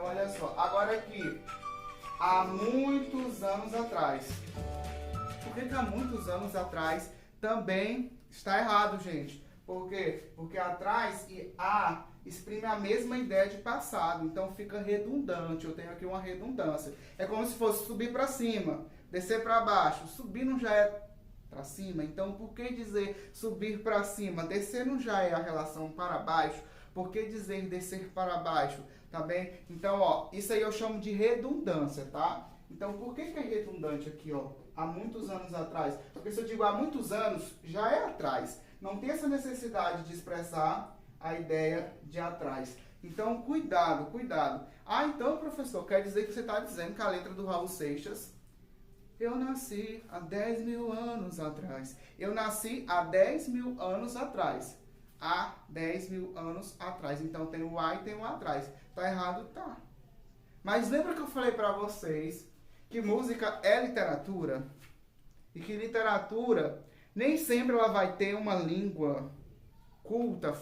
olha só. Agora aqui, há muitos anos atrás. Por que há muitos anos atrás também está errado, gente? Por quê? Porque atrás e a exprime a mesma ideia de passado, então fica redundante. Eu tenho aqui uma redundância. É como se fosse subir para cima, descer para baixo. Subir não já é para cima, então por que dizer subir para cima? Descer não já é a relação para baixo? Por que dizer descer para baixo? Tá bem? Então, ó, isso aí eu chamo de redundância, tá? Então, por que é redundante aqui, ó? Há muitos anos atrás. Porque se eu digo há muitos anos, já é atrás. Não tem essa necessidade de expressar a ideia de atrás. Então, cuidado, cuidado. Ah, então, professor, quer dizer que você está dizendo que a letra do Raul Seixas, eu nasci há 10 mil anos atrás. Eu nasci há 10 mil anos atrás. Há 10 mil anos atrás. Então, tem o a e tem o atrás. Tá errado? Tá. Mas lembra que eu falei para vocês que música é literatura? E que literatura nem sempre ela vai ter uma língua culta,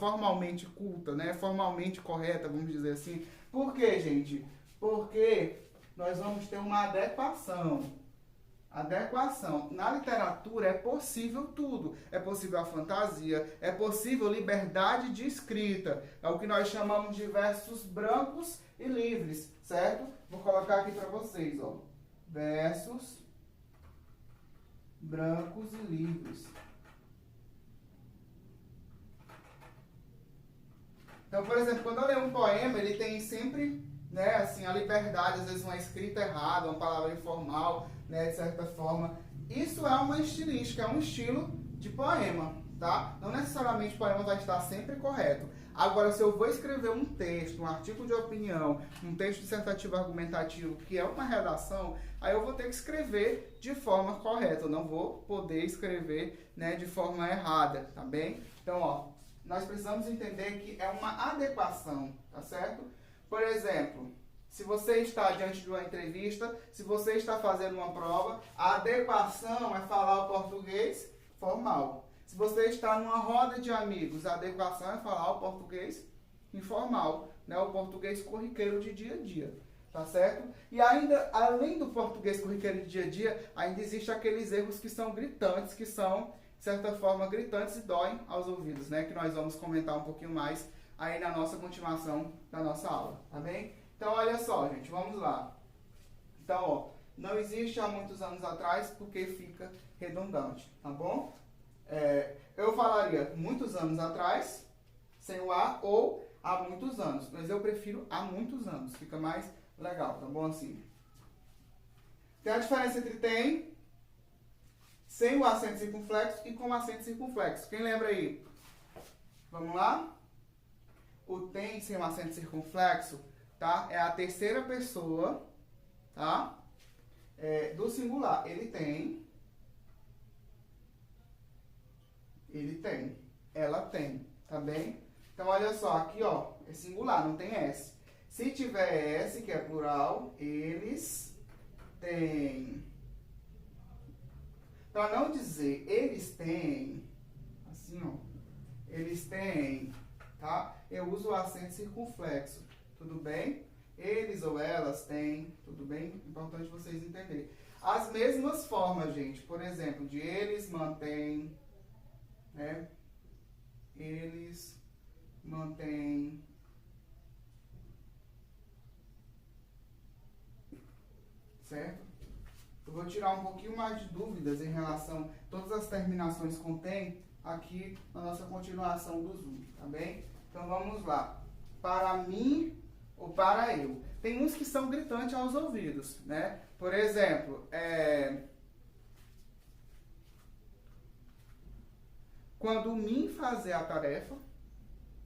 né? Formalmente correta, vamos dizer assim. Por quê, gente? Porque nós vamos ter uma adequação. Adequação. Na literatura é possível tudo. É possível a fantasia, é possível liberdade de escrita. É o que nós chamamos de versos brancos e livres, certo? Vou colocar aqui para vocês, ó. Versos brancos e livres. Então, por exemplo, quando eu leio um poema, ele tem sempre, né, assim, a liberdade, às vezes uma escrita errada, uma palavra informal, né, de certa forma. Isso é uma estilística, é um estilo de poema, tá? Não necessariamente o poema vai estar sempre correto. Agora, se eu vou escrever um texto, um artigo de opinião, um texto dissertativo argumentativo, que é uma redação, aí eu vou ter que escrever de forma correta. Eu não vou poder escrever, né, de forma errada, tá bem? Então, ó, nós precisamos entender que é uma adequação, tá certo? Por exemplo, se você está diante de uma entrevista, se você está fazendo uma prova, a adequação é falar o português formal. Se você está numa roda de amigos, a adequação é falar o português informal, né? O português corriqueiro de dia a dia, tá certo? E ainda, além do português corriqueiro de dia a dia, ainda existem aqueles erros que são gritantes, que são, de certa forma, gritantes e doem aos ouvidos, né? Que nós vamos comentar um pouquinho mais aí na nossa continuação da nossa aula, tá bem? Então, olha só, gente, vamos lá. Então, ó, não existe há muitos anos atrás porque fica redundante, tá bom? Eu falaria muitos anos atrás, sem o a, ou há muitos anos. Mas eu prefiro há muitos anos, fica mais legal, tá bom assim? Tem a diferença entre tem, sem o acento circunflexo e com o acento circunflexo. Quem lembra aí? Vamos lá? O tem sem o acento circunflexo, tá? É a terceira pessoa, tá? Do singular. Ele tem, ela tem, tá bem? Então, olha só, aqui, ó, é singular, não tem S. Se tiver S, que é plural, eles têm. Para não dizer eles têm, assim, ó, eles têm, tá? Eu uso o acento circunflexo, tudo bem? Eles ou elas têm, tudo bem? Importante vocês entenderem. As mesmas formas, gente, por exemplo, de eles mantêm, né? Eles mantêm. Certo? Eu vou tirar um pouquinho mais de dúvidas em relação a todas as terminações com tem aqui na nossa continuação do Zoom, tá bem? Então vamos lá. Para mim ou para eu. Tem uns que são gritantes aos ouvidos, né? Por exemplo, quando mim fazer a tarefa,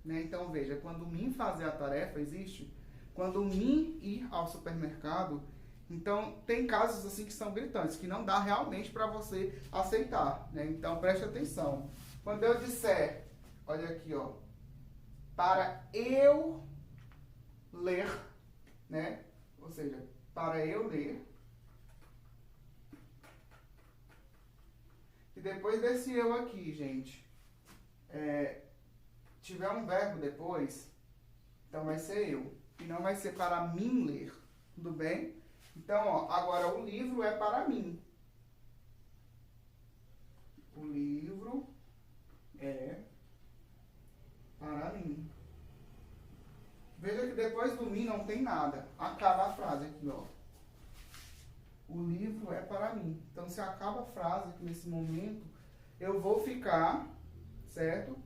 né? Então veja, quando mim fazer a tarefa existe, quando mim ir ao supermercado. Então, tem casos assim que são gritantes, que não dá realmente para você aceitar, né? Então, preste atenção. Quando eu disser, olha aqui, ó, para eu ler, né? Ou seja, para eu ler. E depois desse eu aqui, gente, tiver um verbo depois, então vai ser eu. e não vai ser para mim ler, tudo bem? Então, ó, agora o livro é para mim. O livro é para mim. Veja que depois do mim não tem nada. Acaba a frase aqui, ó. O livro é para mim. Então, se acaba a frase aqui nesse momento, eu vou ficar, certo?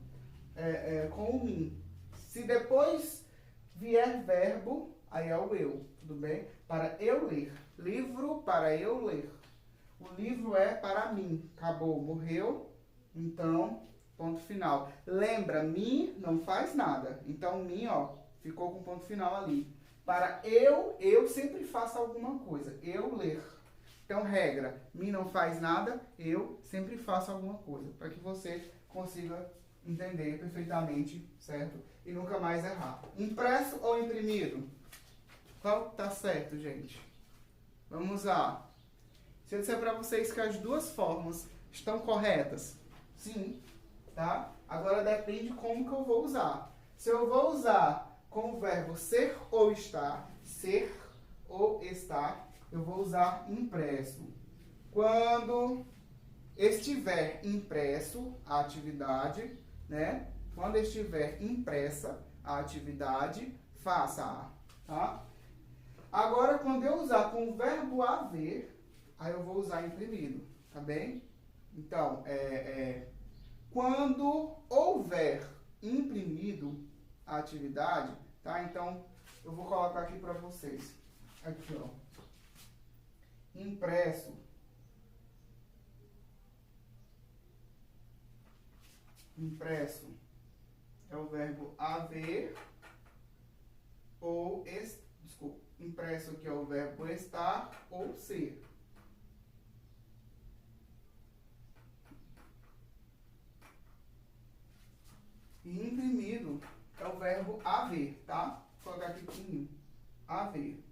Com o mim. Se depois vier verbo, aí é o eu, tudo bem? Para eu ler. Livro para eu ler. O livro é para mim. Acabou, morreu. Então, ponto final. Lembra, mim não faz nada. Então, mim, ó, ficou com ponto final ali. Para eu sempre faço alguma coisa. Eu ler. Então, regra, mim não faz nada, eu sempre faço alguma coisa. Para que você consiga entender perfeitamente, certo? E nunca mais errar. Impresso ou imprimido? Qual tá certo, gente? Vamos lá. Se eu disser para vocês que as duas formas estão corretas, sim, tá? Agora depende como que eu vou usar. Se eu vou usar com o verbo ser ou estar, eu vou usar impresso. Quando estiver impresso a atividade, né? Quando estiver impressa a atividade, faça-a, tá? Agora, quando eu usar com o verbo haver, aí eu vou usar imprimido, tá bem? Então, quando houver imprimido a atividade, tá? Então, eu vou colocar aqui para vocês. Aqui, ó. Impresso. Impresso é o verbo haver ou desculpa, impresso aqui é o verbo estar ou ser. E imprimido é o verbo haver, tá? Vou colocar aqui pequenininho. Haver.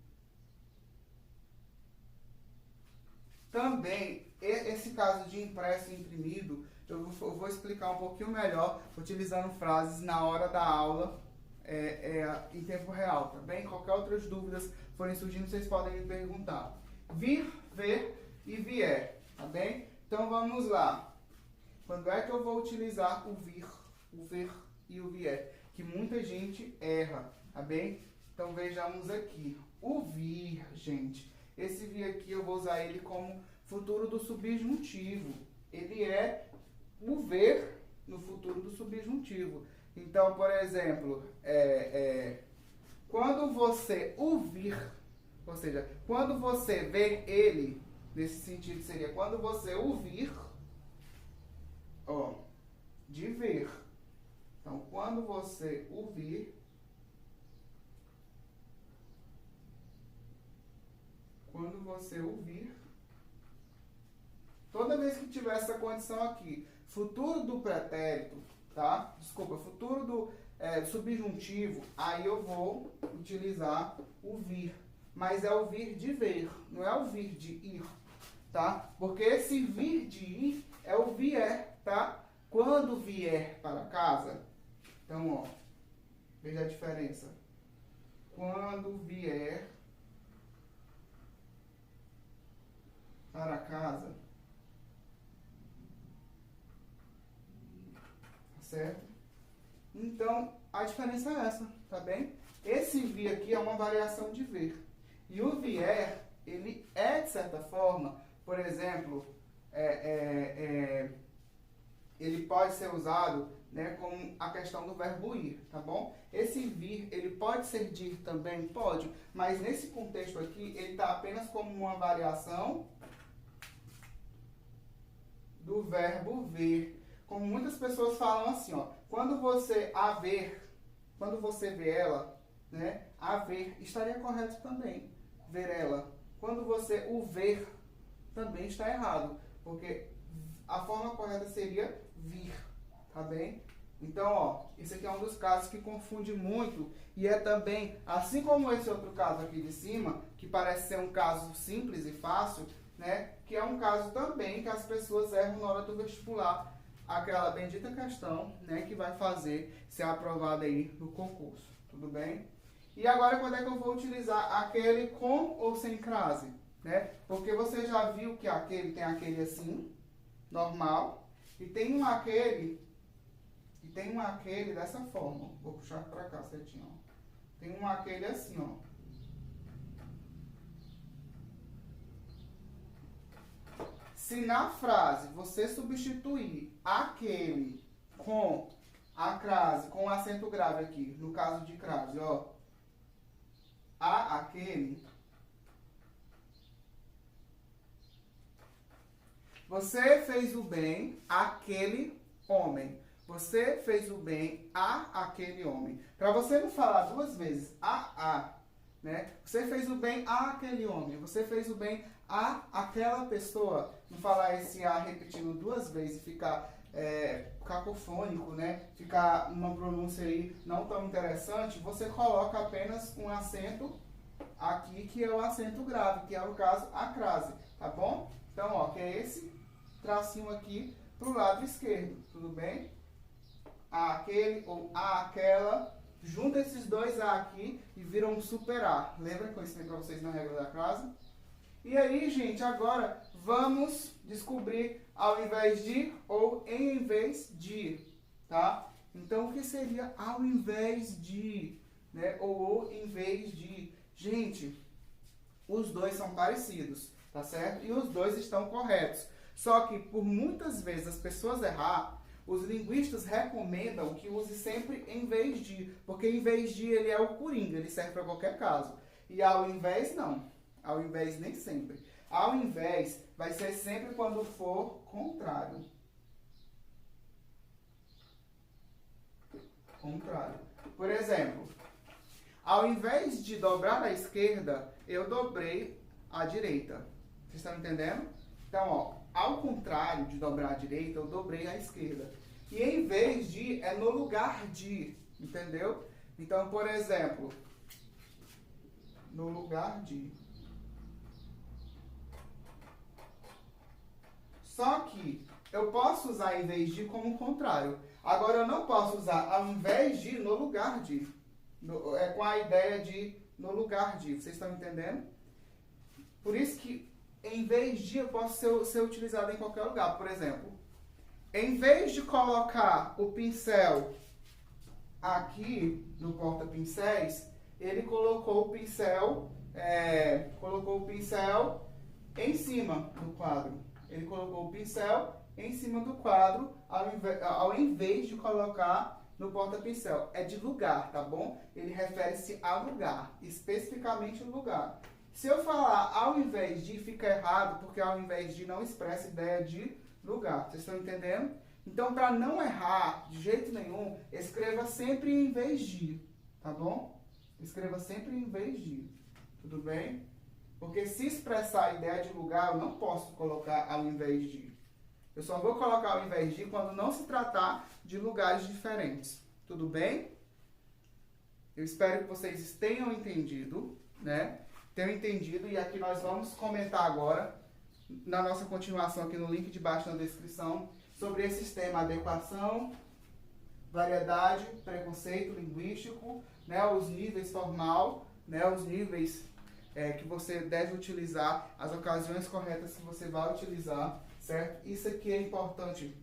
Também, esse caso de impresso e imprimido, eu vou explicar um pouquinho melhor, utilizando frases na hora da aula, em tempo real, tá bem? Qualquer outras dúvidas forem surgindo, vocês podem me perguntar. Vir, ver e vier, tá bem? Então, vamos lá. Quando é que eu vou utilizar o vir, o ver e o vier? Que muita gente erra, tá bem? Então, vejamos aqui. O vir, gente... Esse vir aqui eu vou usar ele como futuro do subjuntivo. Ele é o ver no futuro do subjuntivo. Então, por exemplo, quando você ouvir, ou seja, quando você ver ele, nesse sentido seria quando você ouvir, ó, de ver. Então, quando você ouvir, toda vez que tiver essa condição aqui, futuro do pretérito, tá? Desculpa, futuro do subjuntivo, aí eu vou utilizar o vir. Mas é o vir de ver, não é o vir de ir, tá? Porque esse vir de ir é o vier, tá? Quando vier para casa, então, ó, veja a diferença. Quando vier para casa, certo? Então, a diferença é essa, tá bem? Esse vir aqui é uma variação de ver. E o vier, ele é, de certa forma, por exemplo, ele pode ser usado, né, como a questão do verbo ir, tá bom? Esse vir, ele pode ser de ir também? Pode, mas nesse contexto aqui, ele está apenas como uma variação do verbo ver. Como muitas pessoas falam assim, ó, quando você vê ela, né, haver, estaria correto também, ver ela. Quando você o ver, também está errado, porque a forma correta seria vir, tá bem? Então, ó, esse aqui é um dos casos que confunde muito e é também, assim como esse outro caso aqui de cima, que parece ser um caso simples e fácil, né, que é um caso também que as pessoas erram na hora do vestibular, aquela bendita questão, né, que vai fazer ser aprovada aí no concurso, tudo bem? E agora, quando é que eu vou utilizar aquele com ou sem crase? Né? Porque você já viu que aquele tem aquele assim, normal, e tem um aquele dessa forma. Vou puxar pra cá certinho, ó. Tem um aquele assim, ó. Se na frase você substituir aquele com a crase, com o acento grave aqui, no caso de crase, ó, aquele, você fez o bem àquele homem. Você fez o bem a aquele homem. Para você não falar duas vezes né? Você fez o bem a aquele homem. Você fez o bem a aquela pessoa. Não falar esse a repetindo duas vezes e ficar cacofônico, né? Ficar uma pronúncia aí não tão interessante. Você coloca apenas um acento aqui, que é o acento grave, que é no caso a crase, tá bom? Então, ó, que é esse tracinho aqui pro lado esquerdo, tudo bem? Aquele ou aquela, junta esses dois A aqui e vira um super A. Lembra que eu ensinei para vocês na regra da crase? E aí, gente, agora vamos descobrir ao invés de ou em vez de, tá? Então, o que seria ao invés de, né? Ou em vez de. Gente, os dois são parecidos, tá certo? E os dois estão corretos. Só que, por muitas vezes, as pessoas errar. Os linguistas recomendam que use sempre em vez de, porque em vez de ele é o coringa, ele serve para qualquer caso. E ao invés, não. Ao invés, nem sempre. Ao invés, vai ser sempre quando for contrário. Contrário. Por exemplo, ao invés de dobrar à esquerda, eu dobrei à direita. Vocês estão entendendo? Então, ó, ao contrário de dobrar à direita, eu dobrei à esquerda. E em vez de, é no lugar de, entendeu? Então, por exemplo, no lugar de. Só que eu posso usar em vez de como contrário. Agora, eu não posso usar ao invés de no lugar de. Com a ideia de no lugar de. Vocês estão entendendo? Por isso que em vez de eu posso ser utilizado em qualquer lugar. Por exemplo, em vez de colocar o pincel aqui no porta-pincéis, ele colocou o pincel em cima do quadro. Ele colocou o pincel em cima do quadro ao invés de colocar no porta-pincel. É de lugar, tá bom? Ele refere-se a lugar, especificamente lugar. Se eu falar ao invés de, fica errado, porque ao invés de não expressa ideia de lugar. Vocês estão entendendo? Então, para não errar de jeito nenhum, escreva sempre em vez de, tá bom? Escreva sempre em vez de, tudo bem? Porque se expressar a ideia de lugar, eu não posso colocar ao invés de. Eu só vou colocar ao invés de quando não se tratar de lugares diferentes, tudo bem? Eu espero que vocês tenham entendido, né? E aqui nós vamos comentar agora, na nossa continuação aqui no link de baixo na descrição, sobre esse tema: adequação, variedade, preconceito linguístico, né, os níveis formal, né, os níveis que você deve utilizar, as ocasiões corretas que você vai utilizar, certo? Isso aqui é importante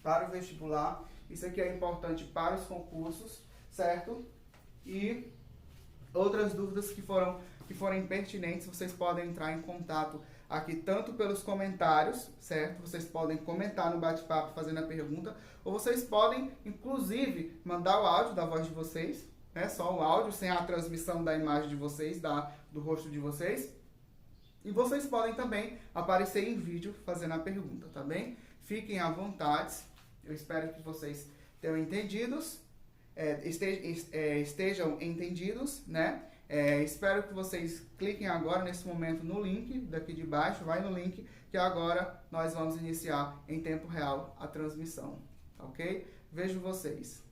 para o vestibular, isso aqui é importante para os concursos, certo? E outras dúvidas que forem pertinentes, vocês podem entrar em contato aqui tanto pelos comentários, certo? Vocês podem comentar no bate-papo fazendo a pergunta, ou vocês podem, inclusive, mandar o áudio da voz de vocês, né? Só o áudio, sem a transmissão da imagem de vocês, do rosto de vocês. E vocês podem também aparecer em vídeo fazendo a pergunta, tá bem? Fiquem à vontade. Eu espero que vocês tenham entendidos, estejam entendidos, né? Espero que vocês cliquem agora, nesse momento, no link daqui de baixo. Vai no link que agora nós vamos iniciar em tempo real a transmissão, ok? Vejo vocês.